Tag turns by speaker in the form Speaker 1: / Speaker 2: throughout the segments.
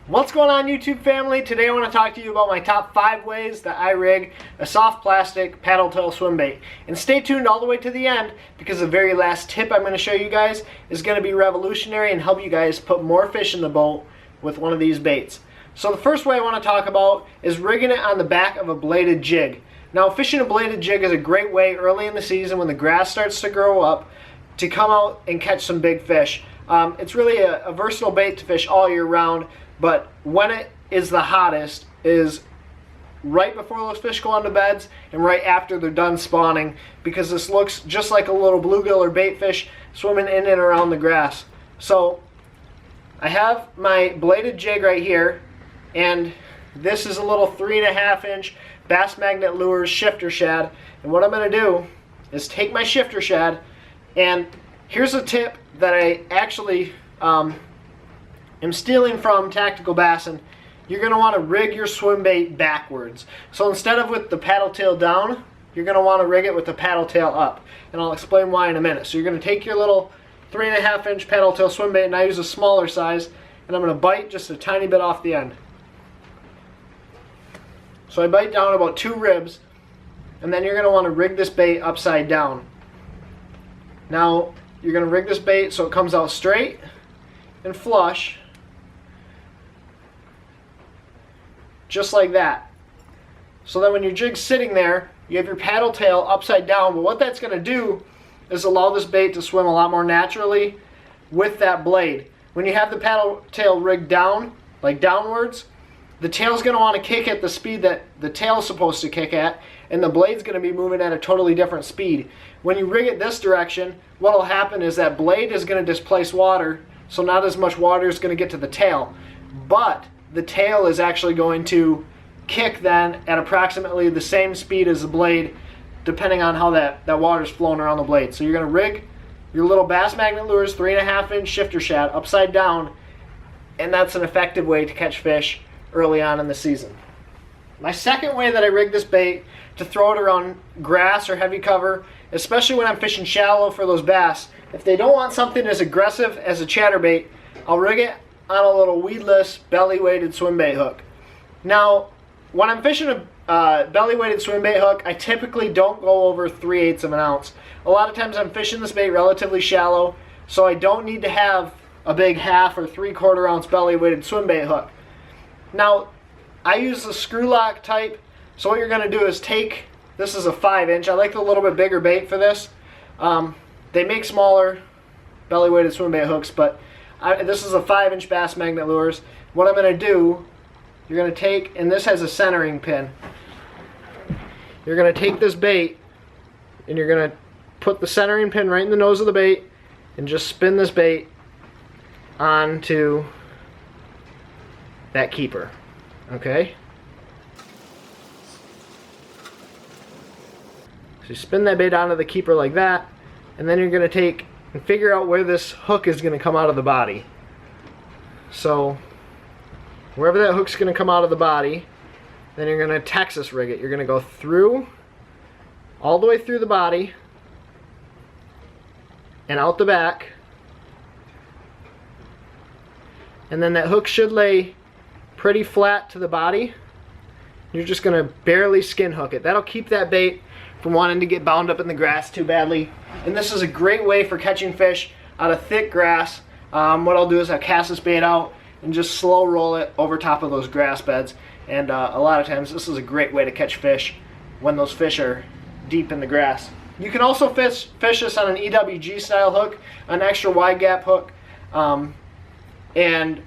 Speaker 1: What's going on, YouTube family? Today I want to talk to you about my top 5 ways that I rig a soft plastic paddletail swim bait. And stay tuned all the way to the end, because the very last tip I'm going to show you guys is going to be revolutionary and help you guys put more fish in the boat with one of these baits. So the first way I want to talk about is rigging it on the back of a bladed jig. Now, fishing a bladed jig is a great way early in the season when the grass starts to grow up to come out and catch some big fish. It's really a versatile bait to fish all year round. But when it is the hottest is right before those fish go onto beds and right after they're done spawning, because this looks just like a little bluegill or bait fish swimming in and around the grass. So I have my bladed jig right here, and this is a little 3.5 inch Bass Magnet Lures shifter shad. And what I'm going to do is take my shifter shad, and here's a tip that I actually am stealing from Tactical Bassin. You're going to want to rig your swim bait backwards. So instead of with the paddle tail down, you're going to want to rig it with the paddle tail up. And I'll explain why in a minute. So you're going to take your little 3.5 inch paddle tail swim bait, and I use a smaller size, and I'm going to bite just a tiny bit off the end. So I bite down about 2 ribs, and then you're going to want to rig this bait upside down. Now you're going to rig this bait so it comes out straight and flush, just like that. So then when your jig's sitting there, you have your paddle tail upside down. But what that's going to do is allow this bait to swim a lot more naturally with that blade. When you have the paddle tail rigged down, like downwards, the tail's going to want to kick at the speed that the tail's supposed to kick at, and the blade's going to be moving at a totally different speed. When you rig it this direction, what will happen is that blade is going to displace water, so not as much water is going to get to the tail. But the tail is actually going to kick then at approximately the same speed as the blade, depending on how that water is flowing around the blade. So you're going to rig your little Bass Magnet Lures 3.5 inch shifter shad upside down, and that's an effective way to catch fish early on in the season. My second way that I rig this bait to throw it around grass or heavy cover, especially when I'm fishing shallow for those bass, if they don't want something as aggressive as a chatterbait, I'll rig it on a little weedless belly-weighted swim bait hook. Now, when I'm fishing a belly-weighted swim bait hook, I typically don't go over 3/8 of an ounce. A lot of times I'm fishing this bait relatively shallow, so I don't need to have a big 1/2 or 3/4 ounce belly-weighted swim bait hook. Now, I use the screw lock type, so what you're going to do is take, this is a 5 inch, I like the little bit bigger bait for this. They make smaller belly-weighted swim bait hooks, but this is a 5 inch Bass Magnet Lures. What I'm going to do, you're going to take, and this has a centering pin. You're going to take this bait, and you're going to put the centering pin right in the nose of the bait, and just spin this bait onto that keeper. Okay? So you spin that bait onto the keeper like that, and then you're going to take and figure out where this hook is going to come out of the body. So wherever that hook's going to come out of the body, then you're going to Texas rig it. You're going to go through, all the way through the body and out the back, and then that hook should lay pretty flat to the body. You're just going to barely skin hook it. That'll keep that bait from wanting to get bound up in the grass too badly. And this is a great way for catching fish out of thick grass. What I'll do is I'll cast this bait out and just slow roll it over top of those grass beds. And a lot of times this is a great way to catch fish when those fish are deep in the grass. You can also fish this on an EWG style hook, an extra wide gap hook, and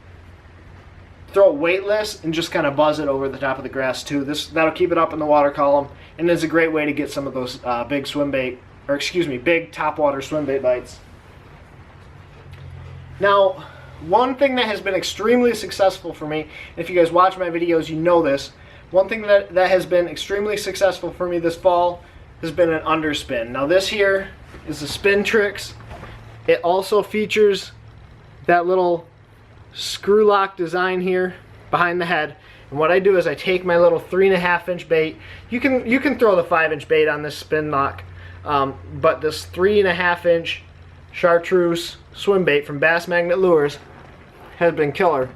Speaker 1: throw it weightless and just kind of buzz it over the top of the grass too. That'll keep it up in the water column, and is a great way to get some of those big swim bait, or excuse me, big topwater swim bait bites. Now, one thing that has been extremely successful for me, if you guys watch my videos, you know this. One thing that has been extremely successful for me this fall has been an underspin. Now this here is the Spin Tricks. It also features that little screw lock design here behind the head, and what I do is I take my little 3.5 inch bait. You can throw the 5 inch bait on this spin lock, but this 3.5 inch chartreuse swim bait from Bass Magnet Lures has been killer.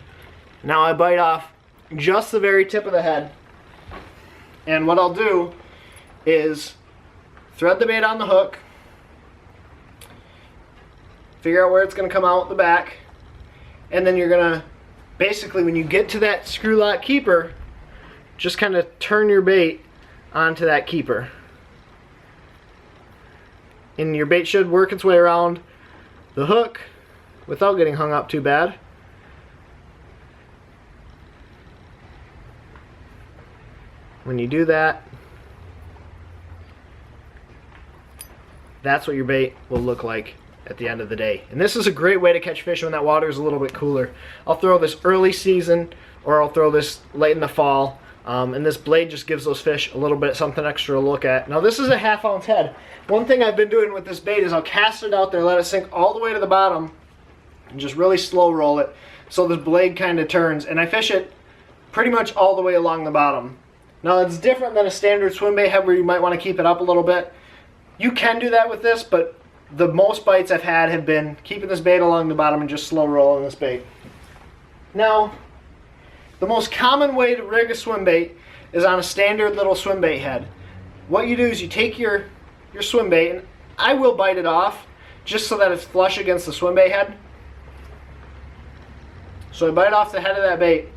Speaker 1: Now I bite off just the very tip of the head. And what I'll do is thread the bait on the hook, figure out where it's going to come out the back, and then you're going to, basically when you get to that screw lock keeper, just kind of turn your bait onto that keeper. And your bait should work its way around the hook without getting hung up too bad. When you do that, that's what your bait will look like at the end of the day. And this is a great way to catch fish when that water is a little bit cooler. I'll throw this early season, or I'll throw this late in the fall, and this blade just gives those fish a little bit something extra to look at. Now this is a 1/2 ounce head. One thing I've been doing with this bait is I'll cast it out there, let it sink all the way to the bottom, and just really slow roll it so the blade kind of turns, and I fish it pretty much all the way along the bottom. Now it's different than a standard swim bait head where you might want to keep it up a little bit. You can do that with this, but the most bites I've had have been keeping this bait along the bottom and just slow rolling this bait. Now, the most common way to rig a swim bait is on a standard little swim bait head. What you do is you take your swim bait, and I will bite it off just so that it's flush against the swim bait head. So I bite off the head of that bait,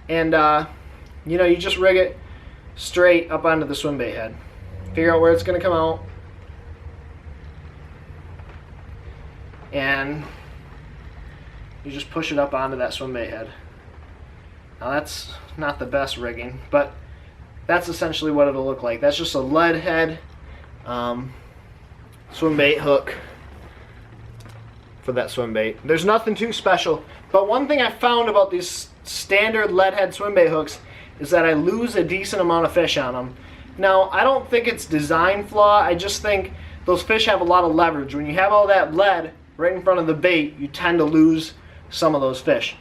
Speaker 1: and you know, you just rig it straight up onto the swim bait head. Figure out where it's going to come out, and you just push it up onto that swim bait head. Now that's not the best rigging, but that's essentially what it'll look like. That's just a lead head swim bait hook for that swim bait. There's nothing too special, but one thing I found about these standard lead head swim bait hooks is that I lose a decent amount of fish on them. Now, I don't think it's design flaw, I just think those fish have a lot of leverage. When you have all that lead right in front of the bait, you tend to lose some of those fish.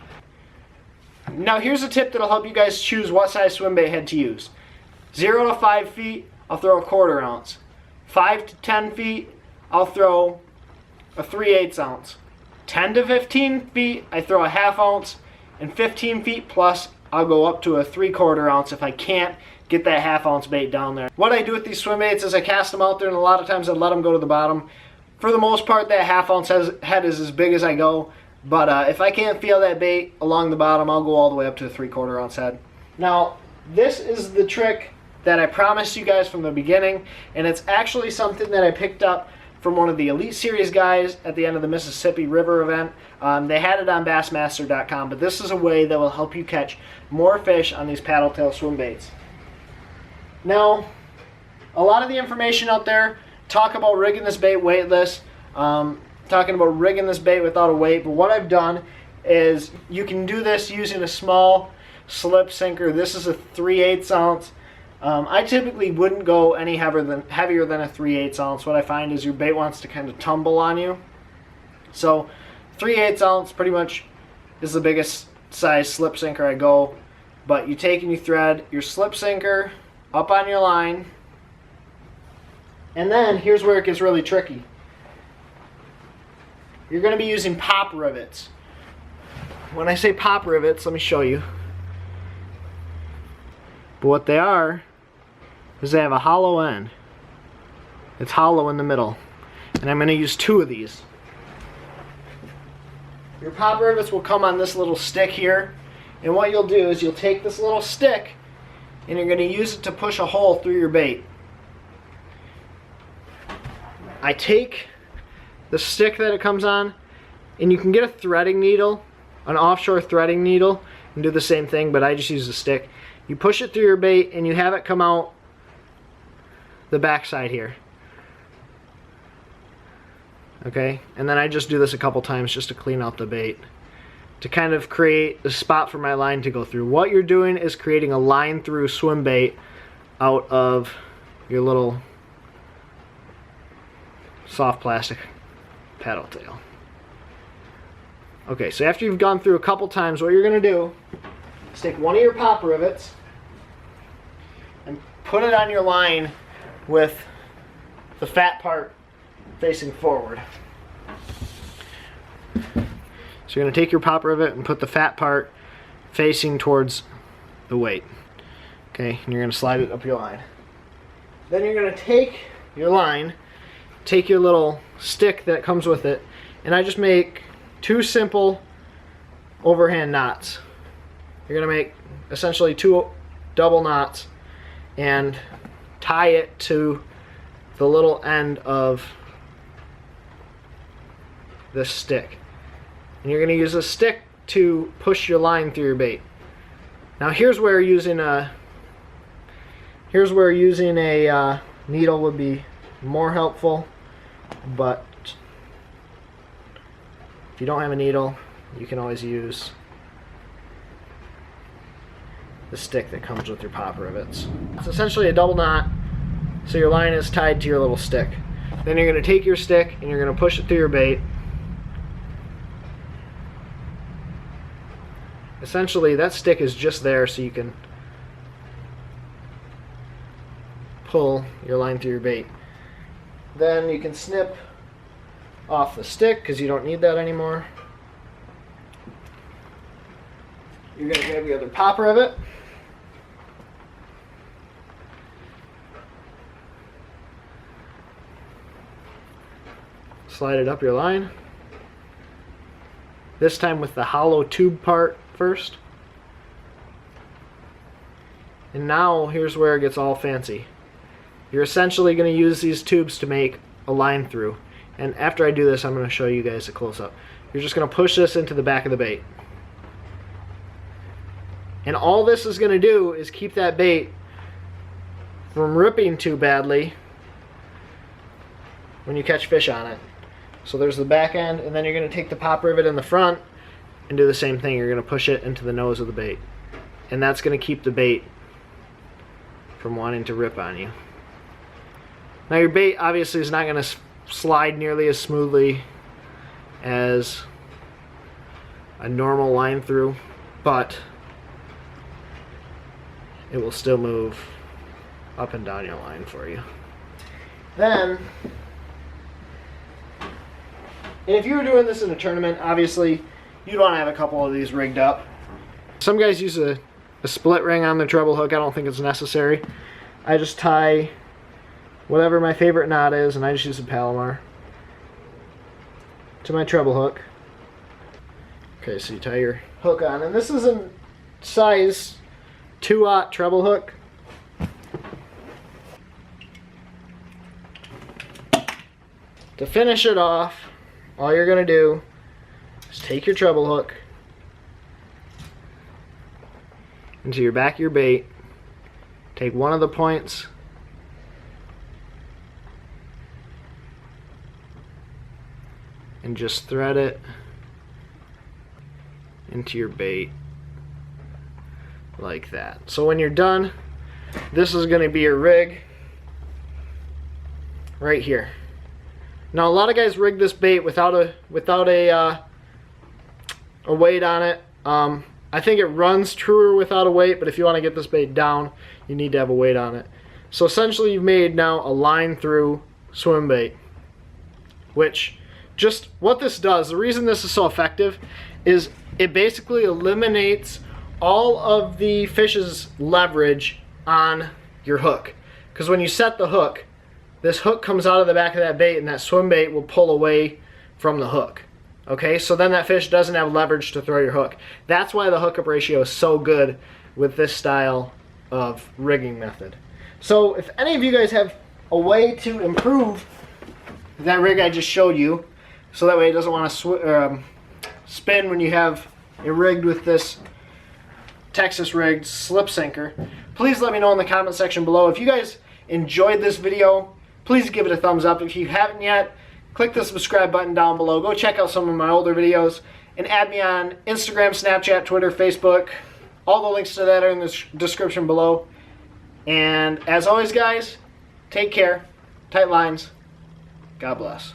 Speaker 1: Now here's a tip that'll help you guys choose what size swim bait head to use. 0 to 5 feet, I'll throw a 1/4 ounce. 5 to 10 feet, I'll throw a 3/8 ounce. 10 to 15 feet, I throw a 1/2 ounce, and 15 feet plus, I'll go up to a 3/4 ounce if I can't get that 1/2 ounce bait down there. What I do with these swim baits is I cast them out there, and a lot of times I let them go to the bottom. For the most part, that 1/2 ounce head is as big as I go, but if I can't feel that bait along the bottom, I'll go all the way up to a 3/4 ounce head. Now, this is the trick that I promised you guys from the beginning, and it's actually something that I picked up from one of the Elite Series guys at the end of the Mississippi River event. They had it on Bassmaster.com, but this is a way that will help you catch more fish on these paddletail swim baits. Now, a lot of the information out there talk about rigging this bait weightless, talking about rigging this bait without a weight, but what I've done is you can do this using a small slip sinker. This is a 3/8 ounce. I typically wouldn't go any heavier than a 3/8 ounce. What I find is your bait wants to kind of tumble on you. So 3/8 ounce pretty much is the biggest size slip sinker I go. But you take and you thread your slip sinker up on your line. And then here's where it gets really tricky. You're going to be using pop rivets. When I say pop rivets, let me show you. But what they are is they have a hollow end. It's hollow in the middle. And I'm going to use 2 of these. Your pop rivets will come on this little stick here. And what you'll do is you'll take this little stick and you're going to use it to push a hole through your bait. I take the stick that it comes on, and you can get a threading needle, an offshore threading needle, and do the same thing, but I just use the stick. You push it through your bait and you have it come out the back side here. Okay, and then I just do this a couple times just to clean out the bait, to kind of create a spot for my line to go through. What you're doing is creating a line through swim bait out of your little soft plastic paddle tail. Okay, so after you've gone through a couple times, what you're going to do is take one of your pop rivets and put it on your line with the fat part facing forward. So you're going to take your pop rivet and put the fat part facing towards the weight. Okay, and you're going to slide it up your line. Then you're going to take your line, take your little stick that comes with it, and I just make 2 simple overhand knots. You're going to make essentially 2 double knots and tie it to the little end of this stick. And you're going to use a stick to push your line through your bait. Now here's where using a needle would be more helpful, but if you don't have a needle, you can always use the stick that comes with your pop rivets. It's essentially a double knot, so your line is tied to your little stick. Then you're going to take your stick and you're going to push it through your bait. Essentially, that stick is just there so you can pull your line through your bait. Then you can snip off the stick because you don't need that anymore. You're going to grab your other pop rivet. Slide it up your line. This time with the hollow tube part first. And now here's where it gets all fancy. You're essentially going to use these tubes to make a line through. And after I do this, I'm going to show you guys a close-up. You're just going to push this into the back of the bait. And all this is going to do is keep that bait from ripping too badly when you catch fish on it. So there's the back end, and then you're going to take the pop rivet in the front and do the same thing. You're going to push it into the nose of the bait. And that's going to keep the bait from wanting to rip on you. Now your bait obviously is not going to slide nearly as smoothly as a normal line through, but it will still move up and down your line for you. Then, and if you were doing this in a tournament, obviously you'd want to have a couple of these rigged up. Some guys use a split ring on their treble hook. I don't think it's necessary. I just tie whatever my favorite knot is, and I just use a Palomar to my treble hook. Okay, so you tie your hook on, and this is a size 2/0 treble hook. To finish it off, all you're going to do is take your treble hook into your back of your bait, take one of the points and just thread it into your bait like that. So when you're done, this is going to be your rig right here. Now a lot of guys rig this bait without a weight on it. I think it runs truer without a weight, but if you want to get this bait down, you need to have a weight on it. So essentially you've made now a line through swim bait, which just what this does, the reason this is so effective is it basically eliminates all of the fish's leverage on your hook. Because when you set the hook, this hook comes out of the back of that bait and that swim bait will pull away from the hook. Okay, so then that fish doesn't have leverage to throw your hook. That's why the hookup ratio is so good with this style of rigging method. So if any of you guys have a way to improve that rig I just showed you, so that way it doesn't want to spin when you have it rigged with this Texas rigged slip sinker, please let me know in the comment section below. If you guys enjoyed this video, please give it a thumbs up. If you haven't yet, click the subscribe button down below. Go check out some of my older videos and add me on Instagram, Snapchat, Twitter, Facebook. All the links to that are in the description below. And as always, guys, take care, tight lines, God bless.